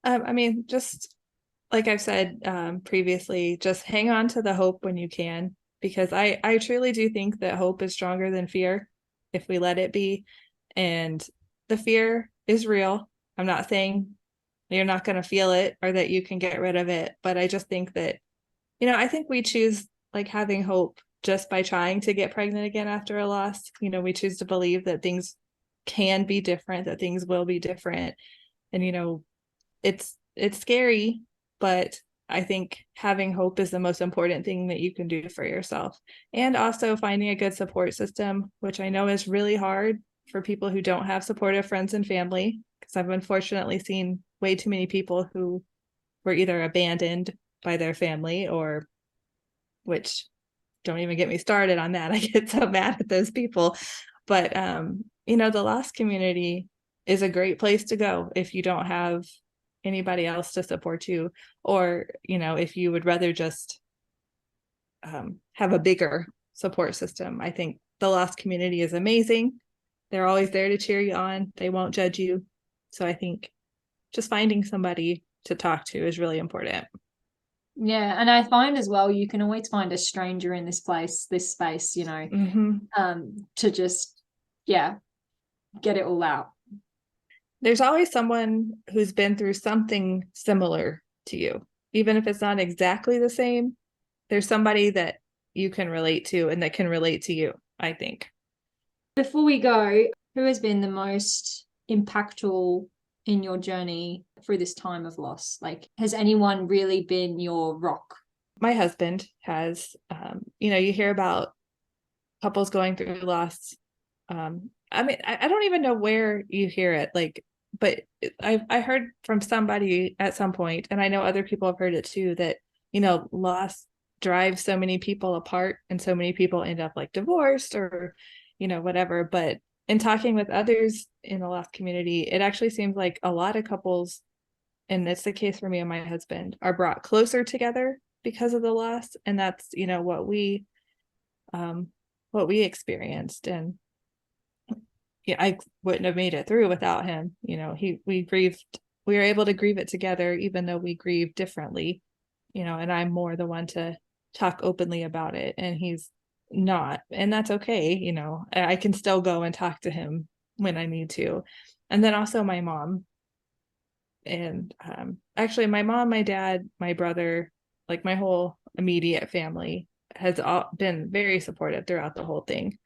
I mean, just like I've said previously, just hang on to the hope when you can, because I truly do think that hope is stronger than fear if we let it be. And the fear is real. I'm not saying you're not going to feel it or that you can get rid of it, but I just think that, I think we choose like having hope just by trying to get pregnant again after a loss. We choose to believe that things can be different, that things will be different. And, it's scary, but I think having hope is the most important thing that you can do for yourself. And also finding a good support system, which I know is really hard for people who don't have supportive friends and family, because I've unfortunately seen way too many people who were either abandoned by their family or, which, don't even get me started on that. I get so mad at those people. But the loss community is a great place to go if you don't have anybody else to support you, or if you would rather just have a bigger support system. I think the loss community is amazing. They're always there to cheer you on. They won't judge you. So I think just finding somebody to talk to is really important. Yeah, and I find as well, you can always find a stranger in this space, you know, to just, yeah, get it all out. There's always someone who's been through something similar to you, even if it's not exactly the same. There's somebody that you can relate to and that can relate to you, I think. Before we go, who has been the most impactful in your journey through this time of loss? Like, has anyone really been your rock? My husband has. You hear about couples going through loss. I mean, I don't even know where you hear it, like, but I heard from somebody at some point, and I know other people have heard it too, that, loss drives so many people apart and so many people end up like divorced or, whatever. But in talking with others in the loss community, it actually seems like a lot of couples, and it's the case for me and my husband, are brought closer together because of the loss. And that's, what we experienced. And yeah, I wouldn't have made it through without him. We were able to grieve it together, even though we grieve differently, and I'm more the one to talk openly about it, and he's not, and that's okay. I can still go and talk to him when I need to. And then also my mom, and actually my mom, my dad, my brother, like my whole immediate family has all been very supportive throughout the whole thing.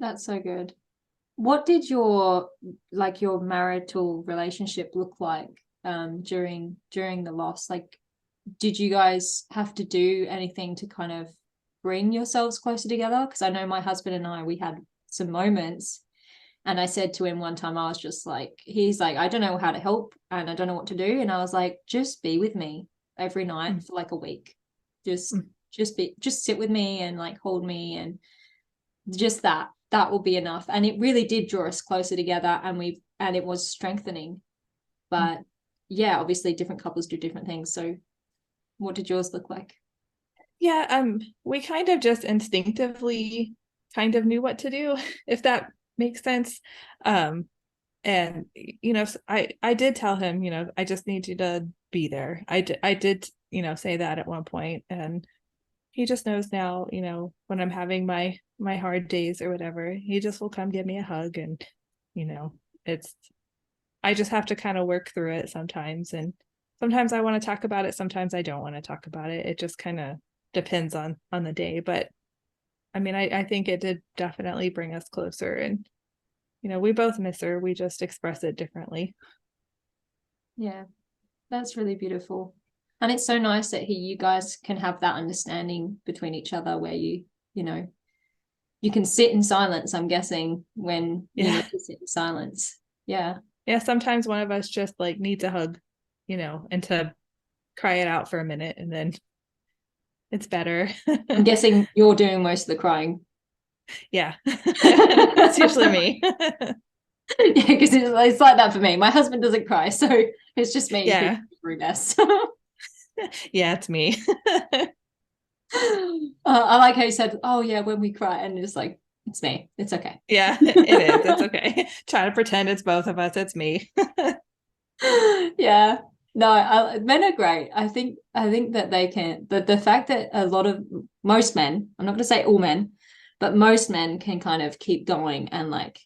That's so good. What did your marital relationship look like during the loss? Like, did you guys have to do anything to kind of bring yourselves closer together? Because I know my husband and I, we had some moments, and I said to him one time, I was just like, he's like, I don't know how to help and I don't know what to do. And I was like, just be with me every night for like a week. Just sit with me and like hold me, and just that will be enough. And it really did draw us closer together, and it was strengthening. But yeah, obviously different couples do different things. So what did yours look like? Yeah, we kind of just instinctively kind of knew what to do, if that makes sense. And I did tell him, I just need you to be there. I did say that at one point, and he just knows now, when I'm having my hard days or whatever, he just will come give me a hug. And I just have to kind of work through it sometimes, and sometimes I want to talk about it, sometimes I don't want to talk about it. It just kind of depends on the day. But I mean, I think it did definitely bring us closer, and we both miss her, we just express it differently. Yeah, that's really beautiful. And it's so nice that you guys can have that understanding between each other, where you can sit in silence, I'm guessing, when you need to sit in silence. Yeah. Yeah, sometimes one of us just like needs a hug, and to cry it out for a minute, and then it's better. I'm guessing you're doing most of the crying. Yeah. That's usually me. Yeah, because it's like that for me. My husband doesn't cry, so it's just me. Yeah. Through best. Yeah, it's me. I like how you said, oh yeah, when we cry, and it's like, it's me, it's okay. Yeah, it is, it's okay. Try to pretend it's both of us, it's me. Yeah, no, men are great. I think that they can, the fact that most men, I'm not going to say all men, but most men can kind of keep going, and like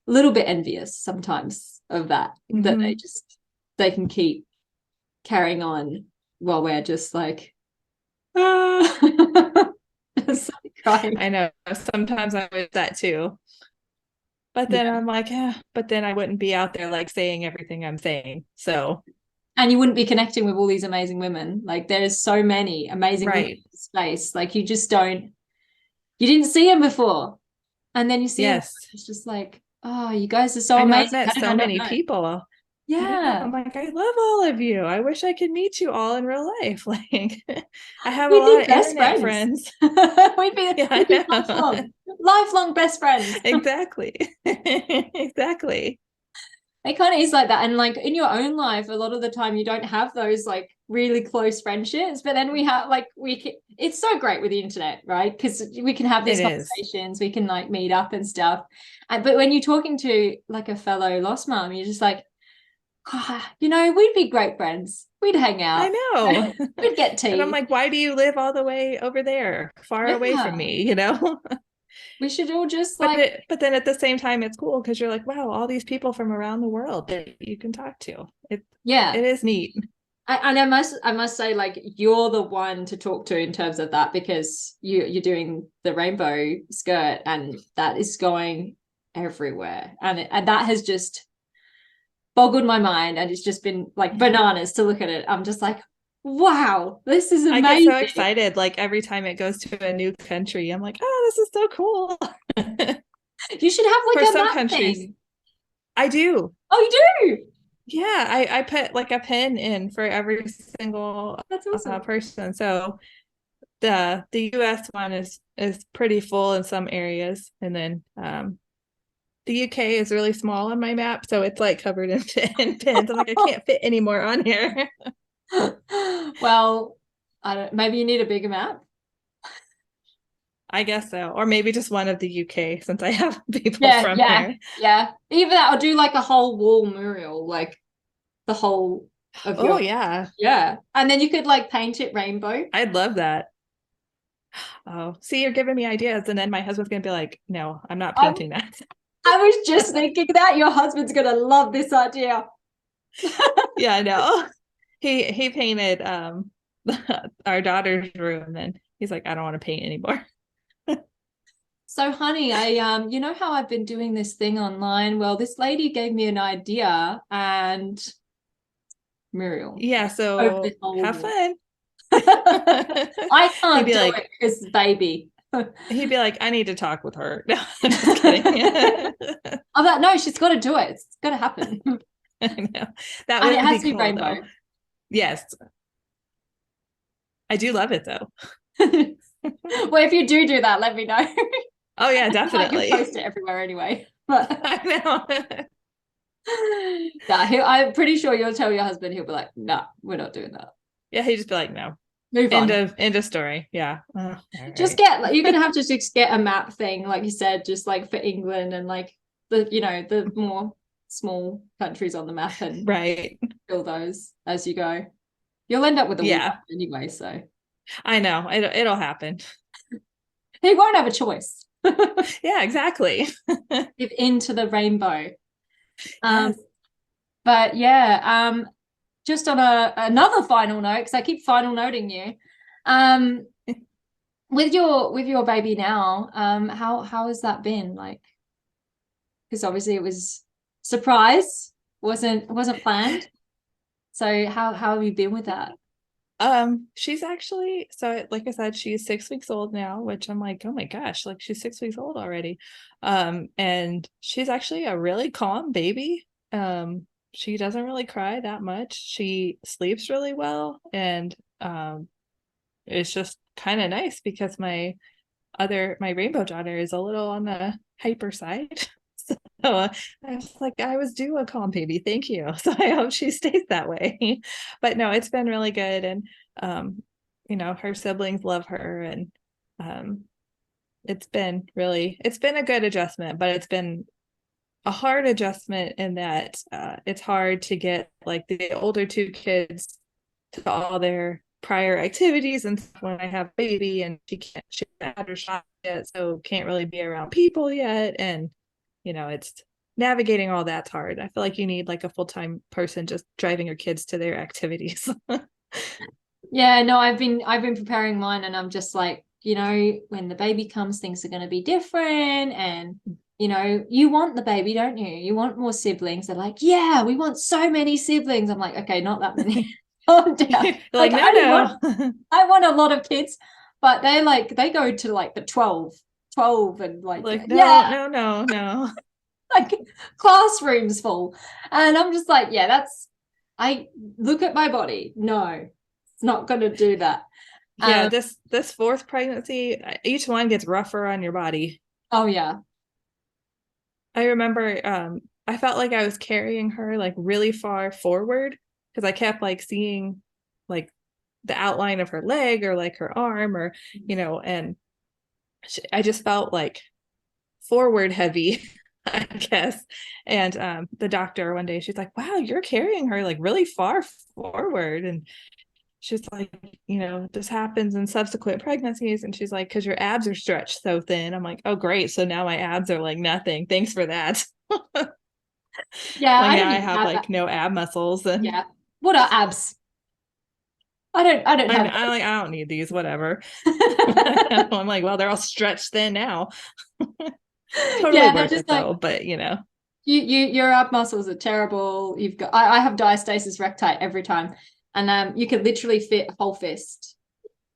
a little bit envious sometimes of that, that they can keep carrying on while we're just like, just crying. I know, sometimes I wish that too, but then I'm like, yeah, but then I wouldn't be out there like saying everything I'm saying. So, and you wouldn't be connecting with all these amazing women. Like, there's so many amazing women in space. Like, you didn't see them before, and then you see them. It's just like, oh, you guys are so amazing. I've met so many people. Yeah. I'm like, I love all of you. I wish I could meet you all in real life. Like, I have a lot of internet friends. We'd be lifelong best friends. Exactly. Exactly. It kind of is like that. And like in your own life, a lot of the time you don't have those like really close friendships, but then we have like, it's so great with the internet, right? Because we can have these conversations, we can like meet up and stuff. But when you're talking to like a fellow lost mom, you're just like, God, we'd be great friends. We'd hang I out. know. We'd get tea. And I'm like, why do you live all the way over there, far away from me, We should all just But then at the same time, it's cool because you're like, wow, all these people from around the world that you can talk to. It is neat. And I must say, like, you're the one to talk to in terms of that, because you're doing the rainbow skirt, and that is going everywhere, and that has just boggled my mind, and it's just been like bananas to look at it. I'm just like, wow, this is amazing. I get so excited, like every time it goes to a new country. I'm like, oh, this is so cool. You should have like For a some map countries. thing. I do. Oh, you do? Yeah, I put like a pin in for every single That's awesome. person. So the US one is pretty full in some areas, and then the UK is really small on my map, so it's like covered in pins. I'm like, I can't fit any more on here. Well, I don't. Maybe you need a bigger map. I guess so, or maybe just one of the UK, since I have people from here. here. Yeah, either that or do like a whole wall mural, like the whole of Oh yeah, and then you could like paint it rainbow. I'd love that. Oh, see, you're giving me ideas, and then my husband's gonna be like, no, I'm not painting that. I was just thinking that your husband's gonna love this idea. Yeah, I know. He painted our daughter's room, and he's like, I don't want to paint anymore. So, honey, I you know how I've been doing this thing online? Well, this lady gave me an idea, and Muriel. Yeah, so have fun. I can't do like, it because baby. He'd be like, I need to talk with her. No, I'm just kidding. I'm like, no, she's got to do it. It's got to happen. I know. That And would it has be to be cool, rainbow. though. Yes. I do love it, though. Well, if you do that, let me know. Oh, yeah, definitely. You post it everywhere anyway. But I know. yeah, I'm pretty sure you'll tell your husband, he'll be like, no, we're not doing that. Yeah, he'd just be like, no. Move on. End of story. Yeah. Just you're gonna have to just get a map thing, like you said, just like for England and like the more small countries on the map, and fill those as you go. You'll end up with a map anyway, so I know it'll happen. He won't have a choice. Yeah, exactly. Give into the rainbow. Yes. But yeah, just on another final note, because I keep final noting you, with your baby now, how has that been? Like, because obviously it was surprise, wasn't planned. So how have you been with that? She's actually, so like I said, she's 6 weeks old now, which I'm like, oh my gosh, like she's 6 weeks old already. And she's actually a really calm baby. She doesn't really cry that much. She sleeps really well, and it's just kind of nice because my rainbow daughter is a little on the hyper side. So I was like, I was due a calm baby. Thank you. So I hope she stays that way. But no, it's been really good. And, her siblings love her. And it's been a good adjustment, but it's been a hard adjustment in that it's hard to get like the older two kids to all their prior activities and stuff when I have a baby, and she hasn't had her shot yet, so can't really be around people yet. And it's navigating all that's hard. I feel like you need like a full-time person just driving your kids to their activities. Yeah, no, I've been preparing mine, and I'm just like, when the baby comes, things are going to be different, and you want the baby, don't you? You want more siblings. They're like, yeah, we want so many siblings. I'm like, okay, not that many. Calm down. Like, no. I want a lot of kids, but they go to like the 12 and like no. Like classrooms full. And I'm just like, yeah, I look at my body. No, it's not going to do that. Yeah, this fourth pregnancy, each one gets rougher on your body. Oh yeah. I remember I felt like I was carrying her like really far forward because I kept like seeing like the outline of her leg or like her arm, or and I just felt like forward heavy I guess. And the doctor one day, she's like, wow, you're carrying her like really far forward. And she's like, this happens in subsequent pregnancies. And she's like, because your abs are stretched so thin. I'm like, oh, great. So now my abs are like nothing. Thanks for that. Yeah, Like I now don't I even have have like that. no ab muscles. And Yeah. What are abs? I don't have I'm like, I don't need these, whatever. those. I'm like, well, they're all stretched thin now. Totally Yeah, they're worth just it like though. But your ab muscles are terrible. You've got I have diastasis recti every time. And you can literally fit a whole fist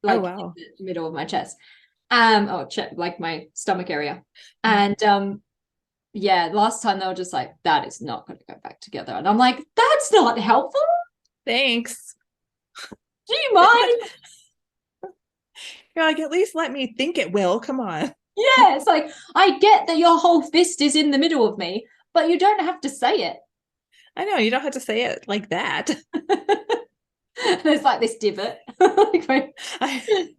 oh like wow. in the middle of my chest. Like my stomach area. And yeah, last time they were just like, that is not going to go back together. And I'm like, that's not helpful. Thanks. Do you mind? You're like, at least let me think it will. Come on. Yeah, it's like, I get that your whole fist is in the middle of me, but you don't have to say it. I know you don't have to say it like that. There's like this divot. Like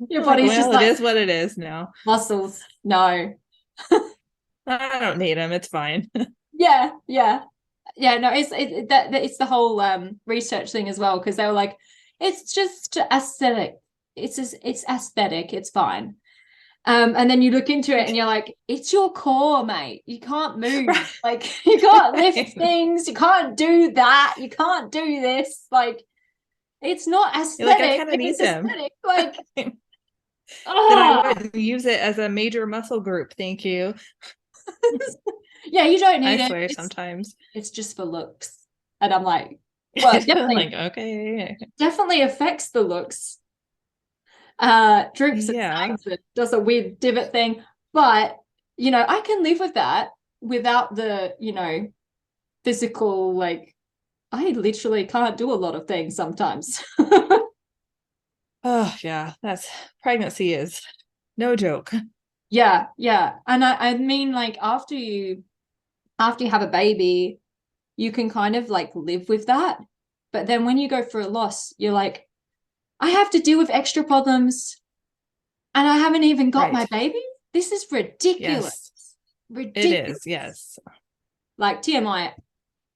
your body's just it like is what it is now. muscles. No. I don't need them. It's fine. Yeah. No, it's the whole research thing as well, because they were like, it's just aesthetic. It's aesthetic. It's fine. And then you look into it and you're like, it's your core, mate. You can't move. Right. Like you can't lift things. You can't do that. You can't do this. Like it's not You're like, I aesthetic. kind of If need it's them. aesthetic, like Then I ah, wouldn't use it as a major muscle group. Thank you. yeah, you don't I need it. swear sometimes. It's just for looks. And I'm like, well, it Like, okay. definitely affects the looks. Droops and Yeah. sags and does a weird divot thing. But I can live with that without the, physical, like I literally can't do a lot of things sometimes. Oh yeah. Pregnancy is no joke. Yeah. And I mean, like after you have a baby, you can kind of like live with that. But then when you go through a loss, you're like, I have to deal with extra problems and I haven't even got my Right. baby. This is ridiculous. Yes. It Ridiculous. is. Yes. Like TMI,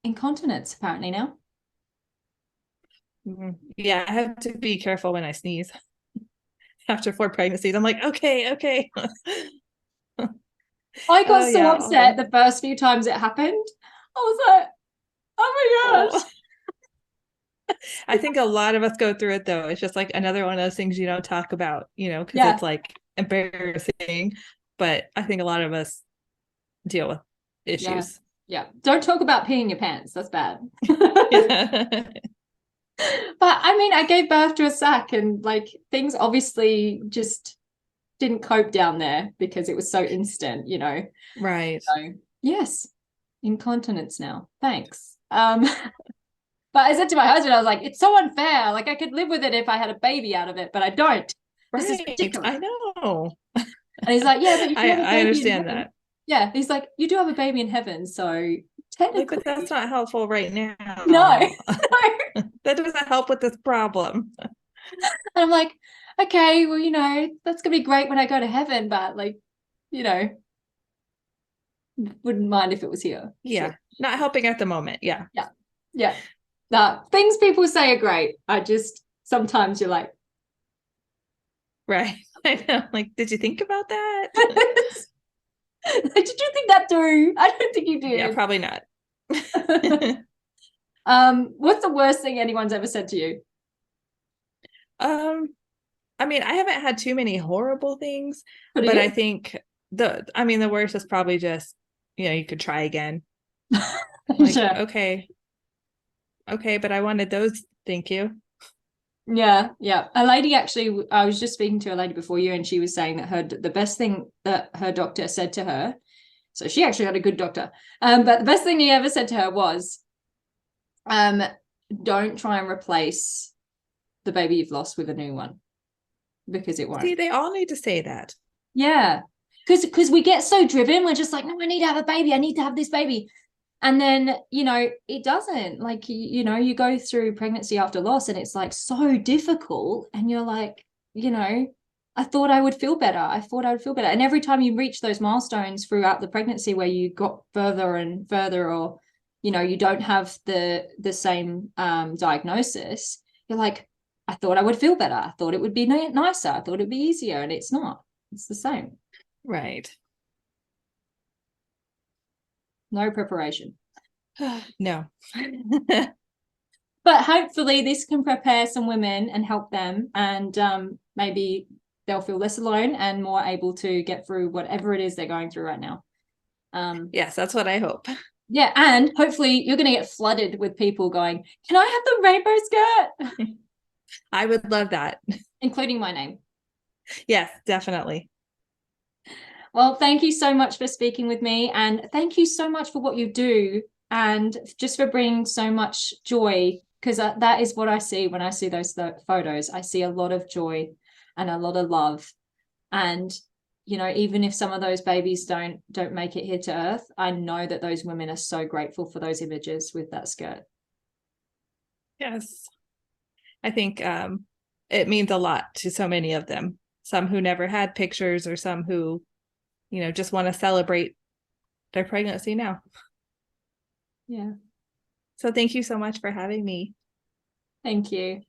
incontinence apparently now. Yeah, I have to be careful when I sneeze after 4 pregnancies. I'm like, okay. I got Oh so yeah. upset the first few times it happened. I was like, oh my gosh. Oh. I think a lot of us go through it though. It's just like another one of those things you don't talk about, because Yeah. it's like embarrassing. But I think a lot of us deal with issues. Yeah. Don't talk about peeing your pants. That's bad. Yeah. But I mean, I gave birth to a sack and like things obviously just didn't cope down there because it was so instant, Right. So yes, incontinence now. Thanks. But I said to my husband, I was like, it's so unfair. Like I could live with it if I had a baby out of it, but I don't. This is Right. ridiculous. I know. And he's like, yeah, but you do have a baby I in understand heaven. that. Yeah. He's like, you do have a baby in heaven. So technically. Like, but that's not helpful right now. No. That doesn't help with this problem. And I'm like, okay, well, that's gonna be great when I go to heaven, but like, wouldn't mind if it was here. Yeah. Sure. Not helping at the moment. Yeah. Yeah. Things people say are great. I just sometimes you're like, Right. I know. Like, did you think about that? did you think that through? I don't think you did. Yeah, probably not. What's the worst thing anyone's ever said to you? I mean, I haven't had too many horrible things, What are but you? I think the worst is probably just, you could try again. Like, Sure. okay, but I wanted those. Thank you. Yeah. A lady actually, I was just speaking to a lady before you, and she was saying that the best thing that her doctor said to her, so she actually had a good doctor, but the best thing he ever said to her was, don't try and replace the baby you've lost with a new one, because it won't. See, they all need to say that. Yeah. Because we get so driven, we're just like, no, I need to have a baby. I need to have this baby. And then, it doesn't. Like, you go through pregnancy after loss and it's like so difficult. And you're like, I thought I would feel better. I thought I would feel better. And every time you reach those milestones throughout the pregnancy where you got further and further, or, you don't have the same diagnosis, you're like, I thought I would feel better. I thought it would be nicer. I thought it'd be easier. And it's not. It's the same. Right. No preparation. No. But hopefully this can prepare some women and help them, and maybe they'll feel less alone and more able to get through whatever it is they're going through right now. Yes, that's what I hope. Yeah, and hopefully you're going to get flooded with people going, can I have the rainbow skirt? I would love that. Including my name. Yes, definitely. Well, thank you so much for speaking with me, and thank you so much for what you do, and just for bringing so much joy, because that is what I see when I see those photos. I see a lot of joy and a lot of love. And even if some of those babies don't make it here to earth, I know that those women are so grateful for those images with that skirt. Yes. I think it means a lot to so many of them. Some who never had pictures, or some who, just want to celebrate their pregnancy now. Yeah. So thank you so much for having me. Thank you.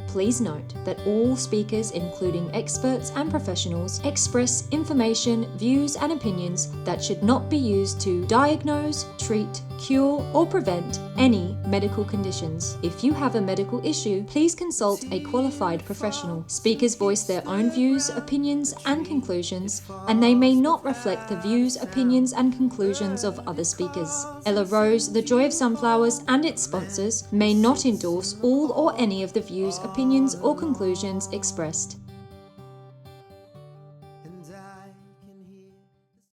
Please note that all speakers, including experts and professionals, express information, views, and opinions that should not be used to diagnose, treat, cure, or prevent any medical conditions. If you have a medical issue, please consult a qualified professional. Speakers voice their own views, opinions, and conclusions, and they may not reflect the views, opinions, and conclusions of other speakers. Ella Rose, The Joy of Sunflowers, and its sponsors may not endorse all or any of the views, opinions, or conclusions expressed.